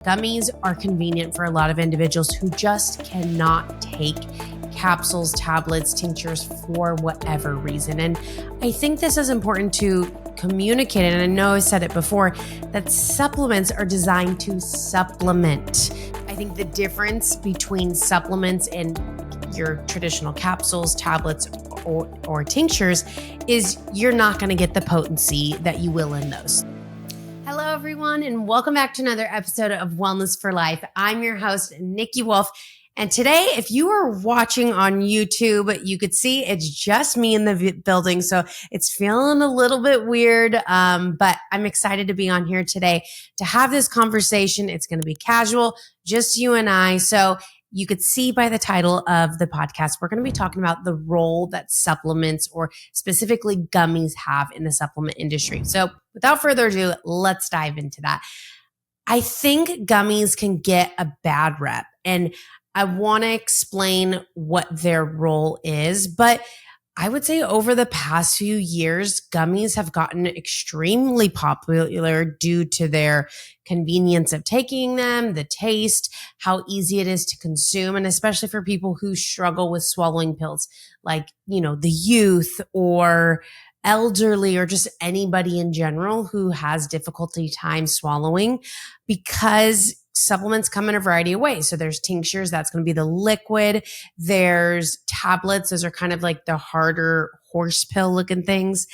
Gummies are convenient for a lot of individuals who just cannot take capsules, tablets, tinctures for whatever reason. And I think this is important to communicate, and I know I said it before, that supplements are designed to supplement. I think the difference between supplements and your traditional capsules, tablets, or tinctures is you're not going to get the potency that you will in those. Hello, everyone, and welcome back to another episode of Wellness for Life. I'm your host, Niki Wolf. And today, if you are watching on YouTube, you could see it's just me in the building. So it's feeling a little bit weird, but I'm excited to be on here today to have this conversation. It's going to be casual, just you and I. So you could see by the title of the podcast, we're going to be talking about the role that supplements, or specifically gummies, have in the supplement industry. So without further ado, let's dive into that. I think gummies can get a bad rep, and I want to explain what their role is, but I would say over the past few years, gummies have gotten extremely popular due to their convenience of taking them, the taste, how easy it is to consume, and especially for people who struggle with swallowing pills, like, the youth or elderly or just anybody in general who has difficulty time swallowing, because supplements come in a variety of ways. So there's tinctures, that's going to be the liquid. There's tablets, those are kind of like the harder horse pill looking things.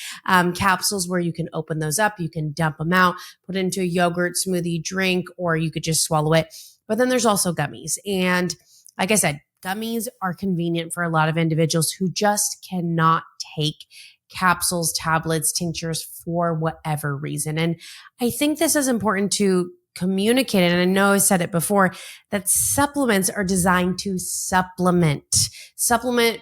Capsules, where you can open those up, you can dump them out, put it into a yogurt smoothie drink, or you could just swallow it. But then there's also gummies. And like I said, gummies are convenient for a lot of individuals who just cannot take capsules, tablets, tinctures for whatever reason. And I think this is important to communicate, and I know I said it before, that supplements are designed to supplement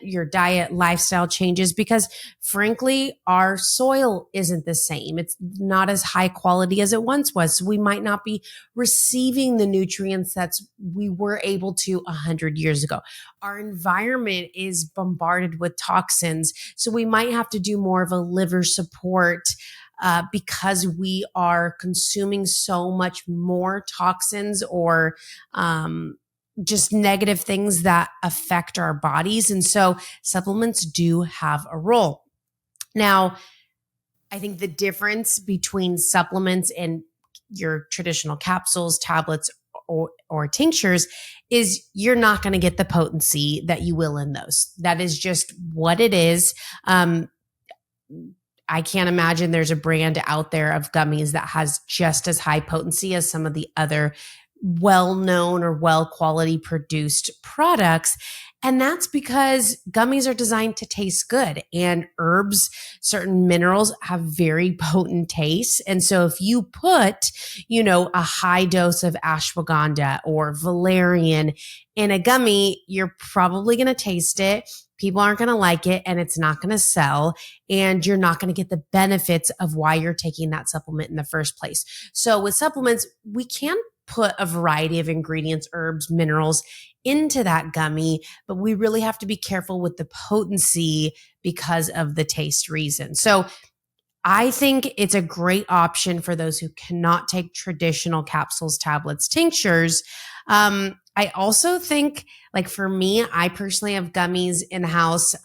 your diet, lifestyle changes, because frankly, our soil isn't the same. It's not as high quality as it once was. So we might not be receiving the nutrients that we were able to 100 years ago. Our environment is bombarded with toxins. So we might have to do more of a liver support because we are consuming so much more toxins or just negative things that affect our bodies. And so supplements do have a role. Now, I think the difference between supplements and your traditional capsules, tablets, or tinctures is you're not going to get the potency that you will in those. That is just what it is. I can't imagine there's a brand out there of gummies that has just as high potency as some of the other well-known or well-quality produced products. And that's because gummies are designed to taste good, and herbs, certain minerals have very potent tastes. And so if you put, a high dose of ashwagandha or valerian in a gummy, you're probably going to taste it. People aren't going to like it, and it's not going to sell, and you're not going to get the benefits of why you're taking that supplement in the first place. So with supplements, we can put a variety of ingredients, herbs, minerals into that gummy, but we really have to be careful with the potency because of the taste reason. So I think it's a great option for those who cannot take traditional capsules, tablets, tinctures. I also think, like for me, I personally have gummies in the house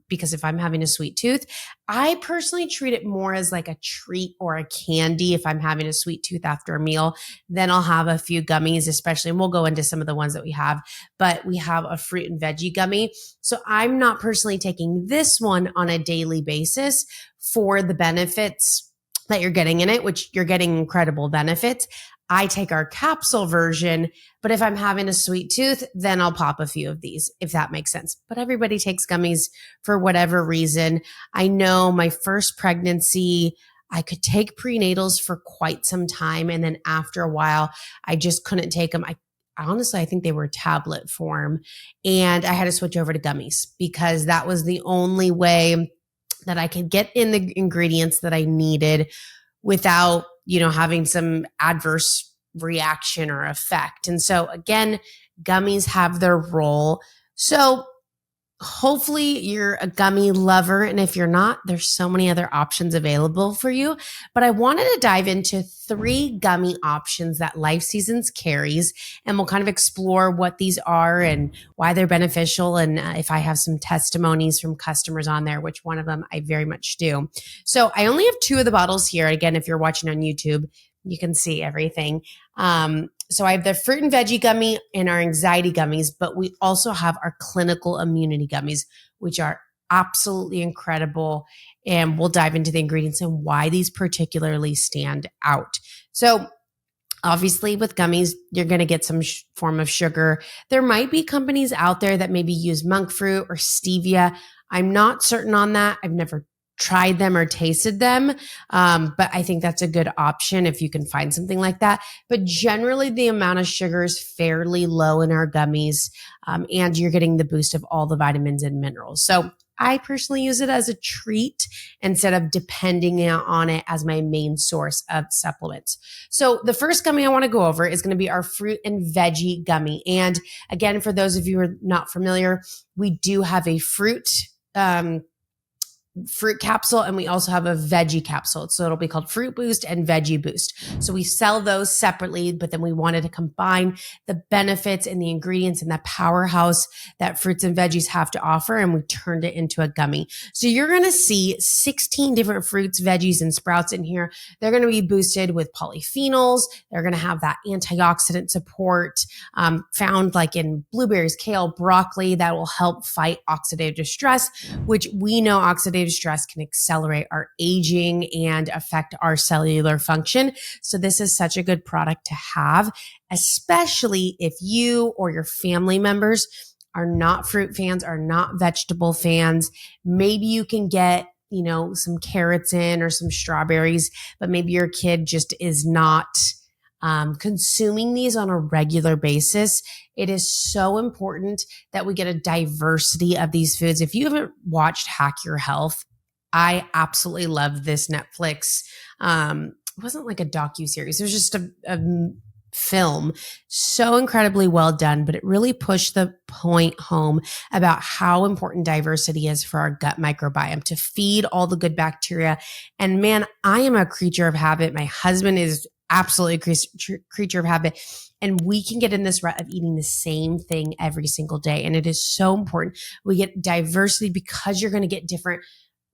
because if I'm having a sweet tooth, I personally treat it more as like a treat or a candy. If I'm having a sweet tooth after a meal, then I'll have a few gummies, especially, and we'll go into some of the ones that we have, but we have a fruit and veggie gummy. So I'm not personally taking this one on a daily basis for the benefits that you're getting in it, which you're getting incredible benefits. I take our capsule version, but if I'm having a sweet tooth, then I'll pop a few of these, if that makes sense. But everybody takes gummies for whatever reason. I know my first pregnancy, I could take prenatals for quite some time. And then after a while, I just couldn't take them. Honestly, I think they were tablet form, and I had to switch over to gummies because that was the only way that I could get in the ingredients that I needed without having some adverse reaction or effect. And so again, gummies have their role. So hopefully you're a gummy lover. And if you're not, there's so many other options available for you. But I wanted to dive into 3 gummy options that LifeSeasons carries. And we'll kind of explore what these are and why they're beneficial. And if I have some testimonies from customers on there, which one of them I very much do. So I only have 2 of the bottles here. Again, if you're watching on YouTube, you can see everything. So I have the fruit and veggie gummy and our anxiety gummies, but we also have our clinical immunity gummies, which are absolutely incredible. And we'll dive into the ingredients and why these particularly stand out. So obviously with gummies, you're going to get some form of sugar. There might be companies out there that maybe use monk fruit or stevia. I'm not certain on that. I've never tried them or tasted them. But I think that's a good option if you can find something like that. But generally the amount of sugar is fairly low in our gummies. And you're getting the boost of all the vitamins and minerals. So I personally use it as a treat instead of depending on it as my main source of supplements. So the first gummy I want to go over is going to be our fruit and veggie gummy. And again, for those of you who are not familiar, we do have a fruit capsule, and we also have a veggie capsule. So it'll be called Fruit Boost and Veggie Boost. So we sell those separately, but then we wanted to combine the benefits and the ingredients and the powerhouse that fruits and veggies have to offer, and we turned it into a gummy. So you're going to see 16 different fruits, veggies, and sprouts in here. They're going to be boosted with polyphenols. They're going to have that antioxidant support found like in blueberries, kale, broccoli that will help fight oxidative stress, which we know oxidative stress can accelerate our aging and affect our cellular function. So this is such a good product to have, especially if you or your family members are not fruit fans, are not vegetable fans. Maybe you can get, some carrots in or some strawberries, but maybe your kid just is not consuming these on a regular basis. It is so important that we get a diversity of these foods. If you haven't watched Hack Your Health, I absolutely love this Netflix. It wasn't like a docuseries. It was just a film, so incredibly well done, but it really pushed the point home about how important diversity is for our gut microbiome to feed all the good bacteria. And man, I am a creature of habit. My husband is absolutely a creature of habit. And we can get in this rut of eating the same thing every single day. And it is so important. We get diversity because you're going to get different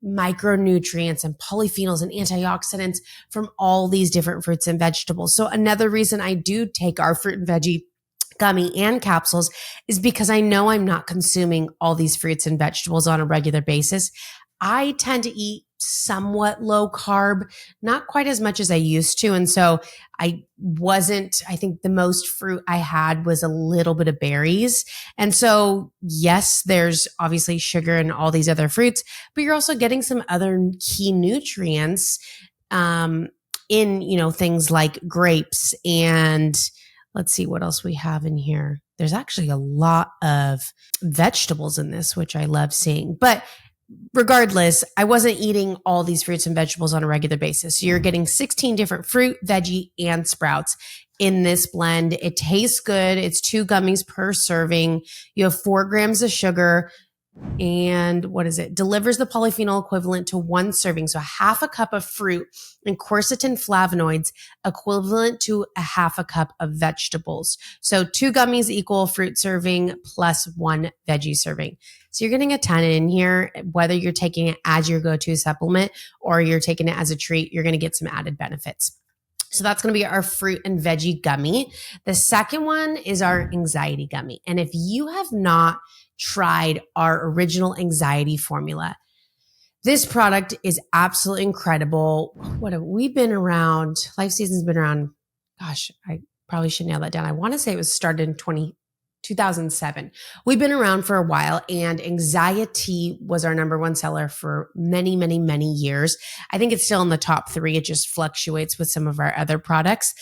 micronutrients and polyphenols and antioxidants from all these different fruits and vegetables. So another reason I do take our fruit and veggie gummy and capsules is because I know I'm not consuming all these fruits and vegetables on a regular basis. I tend to eat somewhat low carb, not quite as much as I used to. And so I think the most fruit I had was a little bit of berries. And so yes, there's obviously sugar in all these other fruits, but you're also getting some other key nutrients, in, things like grapes. And let's see what else we have in here. There's actually a lot of vegetables in this, which I love seeing, but regardless, I wasn't eating all these fruits and vegetables on a regular basis. So you're getting 16 different fruit, veggie, and sprouts in this blend. It tastes good. It's 2 gummies per serving. You have 4 grams of sugar. And delivers the polyphenol equivalent to 1 serving. So half a cup of fruit and quercetin flavonoids equivalent to a half a cup of vegetables. So 2 gummies equal fruit serving plus 1 veggie serving. So you're getting a ton in here, whether you're taking it as your go-to supplement or you're taking it as a treat, you're going to get some added benefits. So that's going to be our fruit and veggie gummy. The second one is our anxiety gummy. And if you have not tried our original anxiety formula, this product is absolutely incredible. We've been around, LifeSeasons been around, gosh, I probably should nail that down. I want to say it was started in 2007. We've been around for a while, and anxiety was our number 1 seller for many, many, many years. I think it's still in the top 3. It just fluctuates with some of our other products.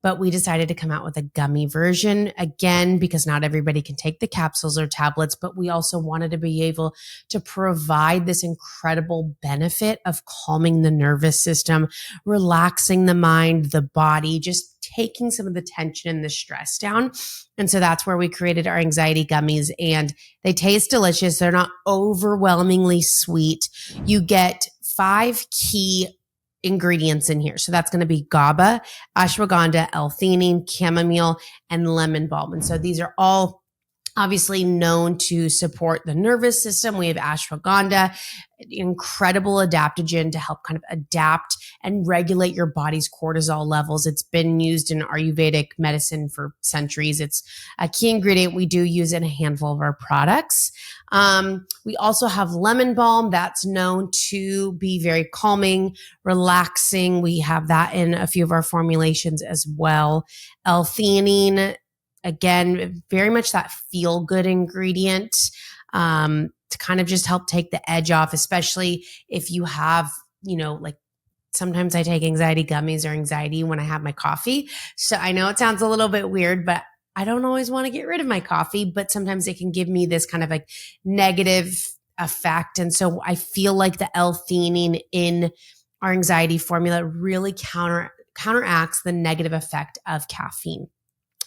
But we decided to come out with a gummy version, again, because not everybody can take the capsules or tablets, but we also wanted to be able to provide this incredible benefit of calming the nervous system, relaxing the mind, the body, just taking some of the tension and the stress down. And so that's where we created our anxiety gummies, and they taste delicious. They're not overwhelmingly sweet. You get 5 key ingredients in here. So that's going to be GABA, ashwagandha, L-theanine, chamomile, and lemon balm. And so these are all obviously known to support the nervous system. We have ashwagandha, incredible adaptogen to help kind of adapt and regulate your body's cortisol levels. It's been used in Ayurvedic medicine for centuries. It's a key ingredient we do use in a handful of our products. We also have lemon balm that's known to be very calming, relaxing. We have that in a few of our formulations as well. L-theanine, again, very much that feel-good ingredient to kind of just help take the edge off, especially if you have, like sometimes I take anxiety gummies or anxiety when I have my coffee. So I know it sounds a little bit weird, but I don't always want to get rid of my coffee, but sometimes it can give me this kind of like negative effect. And so I feel like the L-theanine in our anxiety formula really counteracts the negative effect of caffeine.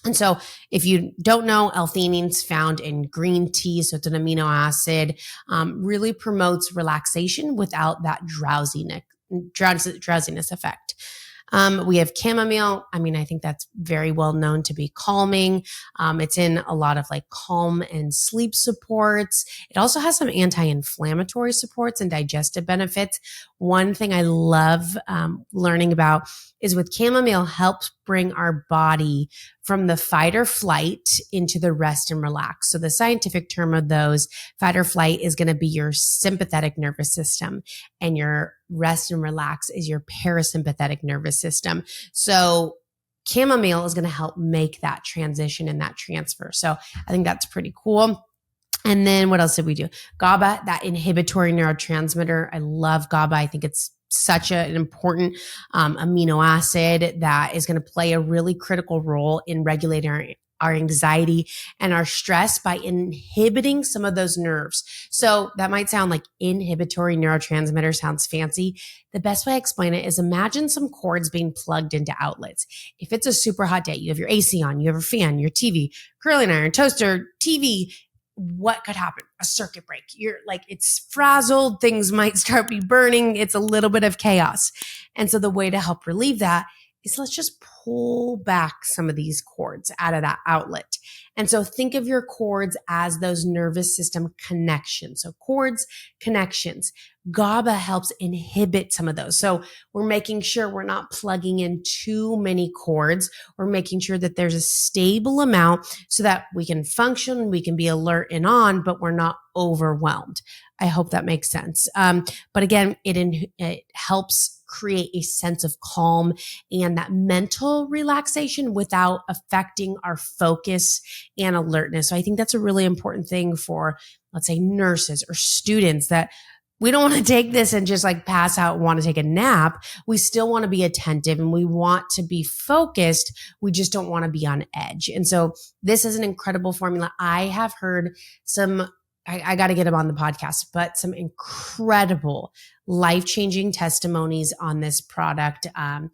And so if you don't know, L-theanine is found in green tea. So it's an amino acid, really promotes relaxation without that drowsiness effect. We have chamomile. I think that's very well known to be calming. It's in a lot of like calm and sleep supports. It also has some anti-inflammatory supports and digestive benefits. One thing I love learning about is with chamomile helps bring our body from the fight or flight into the rest and relax. So the scientific term of those, fight or flight, is going to be your sympathetic nervous system, and your rest and relax is your parasympathetic nervous system. So chamomile is going to help make that transition and that transfer. So I think that's pretty cool. And then what else did we do? GABA, that inhibitory neurotransmitter. I love GABA. I think it's such an important amino acid that is going to play a really critical role in regulating our anxiety and our stress by inhibiting some of those nerves. So that might sound like inhibitory neurotransmitter sounds fancy. The best way I explain it is imagine some cords being plugged into outlets. If it's a super hot day, you have your AC on, you have a fan, your TV, curling iron, toaster, TV, what could happen? A circuit break. You're like, it's frazzled. Things might start be burning. It's a little bit of chaos. And so the way to help relieve that is let's just pull back some of these cords out of that outlet. And so think of your cords as those nervous system connections. So cords, connections. GABA helps inhibit some of those. So we're making sure we're not plugging in too many cords. We're making sure that there's a stable amount so that we can function, we can be alert and on, but we're not overwhelmed. I hope that makes sense. But again, it helps create a sense of calm and that mental relaxation without affecting our focus and alertness. So I think that's a really important thing for, let's say, nurses or students, that we don't want to take this and just like pass out and want to take a nap. We still want to be attentive and we want to be focused. We just don't want to be on edge. And so this is an incredible formula. I have heard I got to get him on the podcast, but some incredible life-changing testimonies on this product. I'll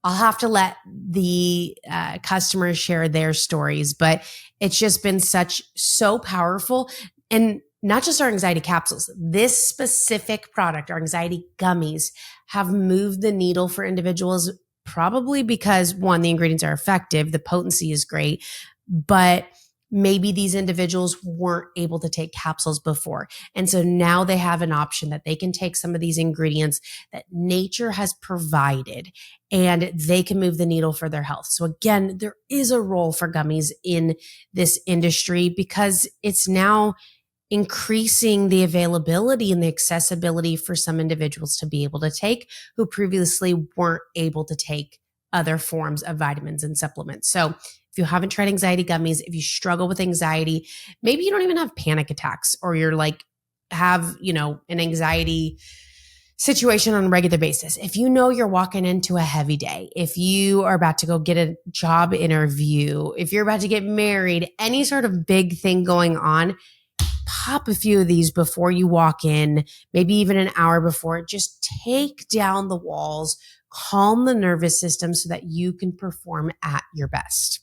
have to let the customers share their stories, but it's just been so powerful. And not just our anxiety capsules, this specific product, our anxiety gummies, have moved the needle for individuals, probably because, one, the ingredients are effective, the potency is great, but maybe these individuals weren't able to take capsules before. And so now they have an option that they can take some of these ingredients that nature has provided and they can move the needle for their health. So again, there is a role for gummies in this industry because it's now increasing the availability and the accessibility for some individuals to be able to take who previously weren't able to take other forms of vitamins and supplements. So if you haven't tried anxiety gummies, if you struggle with anxiety, maybe you don't even have panic attacks, or you're like, have, an anxiety situation on a regular basis. If you know you're walking into a heavy day, if you are about to go get a job interview, if you're about to get married, any sort of big thing going on, pop a few of these before you walk in, maybe even an hour before. Just take down the walls, calm the nervous system so that you can perform at your best.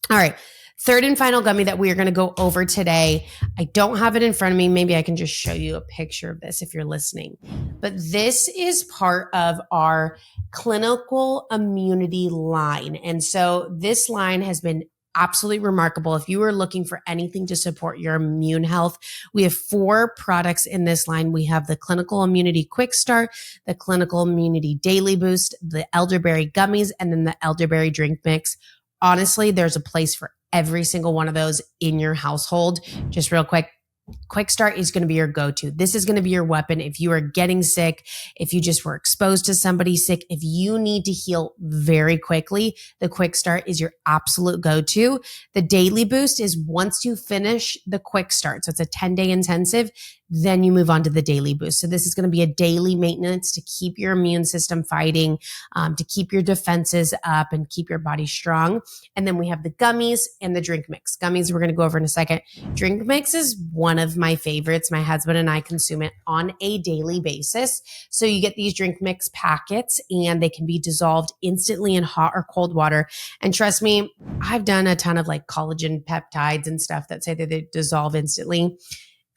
All right. Third and final gummy that we are going to go over today. I don't have it in front of me. Maybe I can just show you a picture of this if you're listening. But this is part of our clinical immunity line. And so this line has been absolutely remarkable. If you are looking for anything to support your immune health, we have 4 products in this line. We have the Clinical Immunity Quick Start, the Clinical Immunity Daily Boost, the Elderberry Gummies, and then the Elderberry Drink Mix. Honestly, there's a place for every single one of those in your household. Just real quick, Quick Start is going to be your go-to. This is going to be your weapon if you are getting sick, if you just were exposed to somebody sick, if you need to heal very quickly, the Quick Start is your absolute go-to. The Daily Boost is once you finish the Quick Start, so it's a 10-day intensive, then you move on to the Daily Boost. So this is going to be a daily maintenance to keep your immune system fighting, to keep your defenses up and keep your body strong. And then we have the gummies and the drink mix. Gummies we're going to go over in a second. Drink mix is one of my favorites. My husband and I consume it on a daily basis. So you get these drink mix packets and they can be dissolved instantly in hot or cold water. And trust me, I've done a ton of like collagen peptides and stuff that say that they dissolve instantly.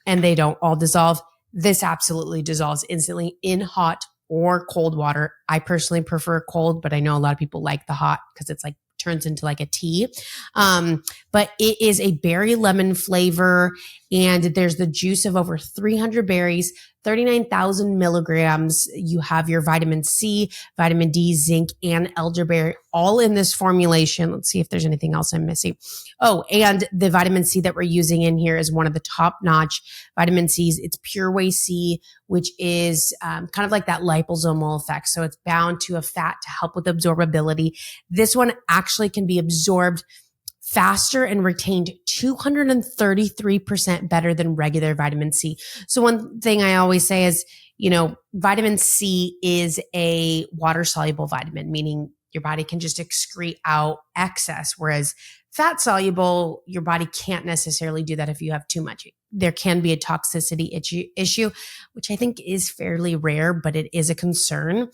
And they don't all dissolve. This absolutely dissolves instantly in hot or cold water. I personally prefer cold, but I know a lot of people like the hot because it's like turns into like a tea. But it is a berry lemon flavor and there's the juice of over 300 berries, 39,000 milligrams. You have your vitamin C, vitamin D, zinc, and elderberry all in this formulation. Let's see if there's anything else I'm missing. Oh, and the vitamin C that we're using in here is one of the top-notch vitamin C's. It's Pure Whey C, which is kind of like that liposomal effect. So it's bound to a fat to help with absorbability. This one actually can be absorbed faster and retained 233% better than regular vitamin C. So one thing I always say is, vitamin C is a water-soluble vitamin, meaning your body can just excrete out excess, whereas fat soluble, your body can't necessarily do that if you have too much. There can be a toxicity issue, which I think is fairly rare, but it is a concern.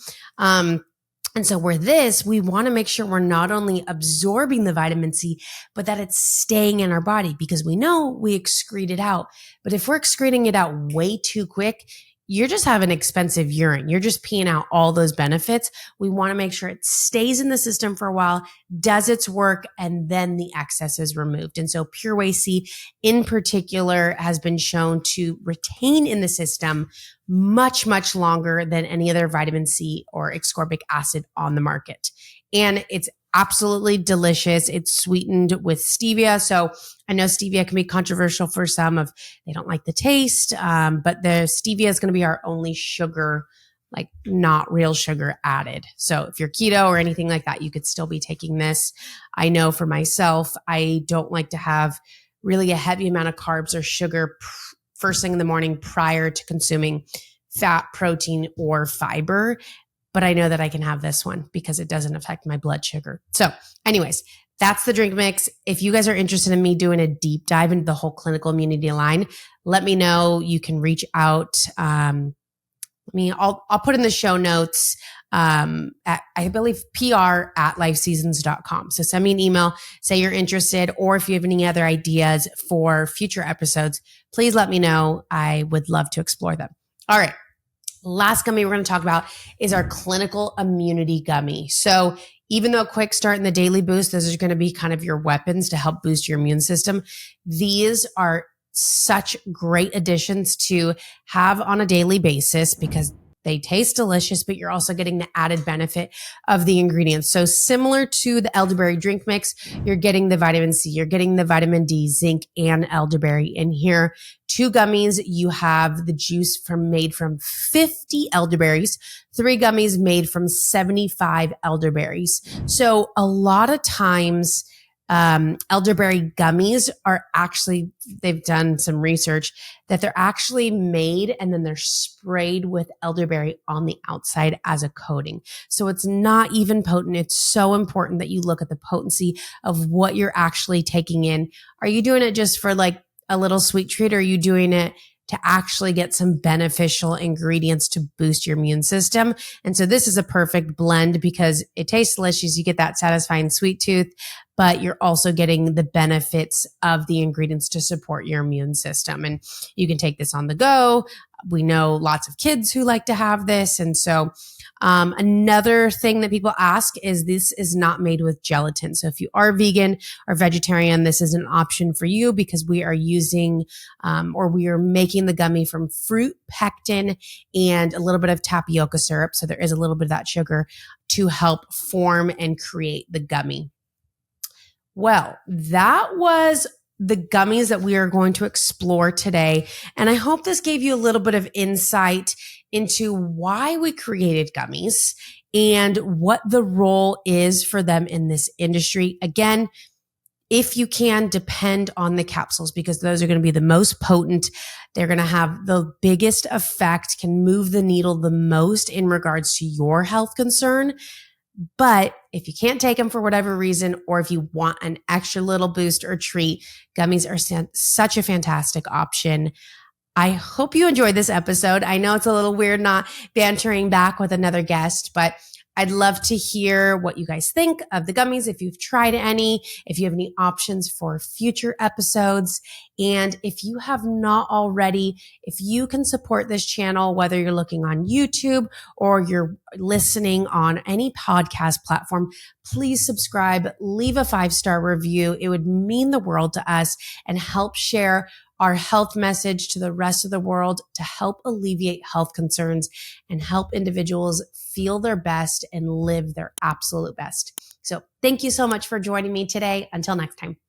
And so we want to make sure we're not only absorbing the vitamin C, but that it's staying in our body because we know we excrete it out. But if we're excreting it out way too quick, you're just having expensive urine. You're just peeing out all those benefits. We want to make sure it stays in the system for a while, does its work, and then the excess is removed. And so Pure Whey C in particular has been shown to retain in the system much, much longer than any other vitamin C or ascorbic acid on the market. And it's absolutely delicious. It's sweetened with stevia. So I know stevia can be controversial for some of they don't like the taste, but the stevia is going to be our only sugar, like not real sugar added. So if you're keto or anything like that, you could still be taking this. I know for myself, I don't like to have really a heavy amount of carbs or sugar first thing in the morning prior to consuming fat, protein, or fiber. But I know that I can have this one because it doesn't affect my blood sugar. So anyways, that's the drink mix. If you guys are interested in me doing a deep dive into the whole clinical immunity line, let me know. You can reach out. I'll put in the show notes at, I believe, pr@lifeseasons.com. So send me an email, say you're interested, or if you have any other ideas for future episodes, please let me know. I would love to explore them. All right. Last gummy we're going to talk about is our clinical immunity gummy. So even though Quick Start and the Daily Boost, those are going to be kind of your weapons to help boost your immune system. These are such great additions to have on a daily basis because they taste delicious, but you're also getting the added benefit of the ingredients. So similar to the elderberry drink mix, you're getting the vitamin C, you're getting the vitamin D, zinc, and elderberry in here. 2 gummies, you have the juice made from 50 elderberries, 3 gummies made from 75 elderberries. So a lot of times, elderberry gummies are actually, they've done some research that they're actually made and then they're sprayed with elderberry on the outside as a coating. So it's not even potent. It's so important that you look at the potency of what you're actually taking in. Are you doing it just for like a little sweet treat, or are you doing it to actually get some beneficial ingredients to boost your immune system. And so this is a perfect blend because it tastes delicious. You get that satisfying sweet tooth, but you're also getting the benefits of the ingredients to support your immune system. And you can take this on the go. We know lots of kids who like to have this. And so another thing that people ask is this is not made with gelatin. So if you are vegan or vegetarian, this is an option for you because we are using or we are making the gummy from fruit pectin and a little bit of tapioca syrup. So there is a little bit of that sugar to help form and create the gummy. Well, that was the gummies that we are going to explore today. And I hope this gave you a little bit of insight into why we created gummies and what the role is for them in this industry. Again, if you can, depend on the capsules because those are going to be the most potent. They're going to have the biggest effect, can move the needle the most in regards to your health concern. But if you can't take them for whatever reason, or if you want an extra little boost or treat, gummies are such a fantastic option. I hope you enjoyed this episode. I know it's a little weird not bantering back with another guest, but I'd love to hear what you guys think of the gummies, if you've tried any, if you have any options for future episodes. And if you have not already, if you can support this channel, whether you're looking on YouTube or you're listening on any podcast platform, please subscribe, leave a 5-star review. It would mean the world to us and help share our health message to the rest of the world to help alleviate health concerns and help individuals feel their best and live their absolute best. So thank you so much for joining me today. Until next time.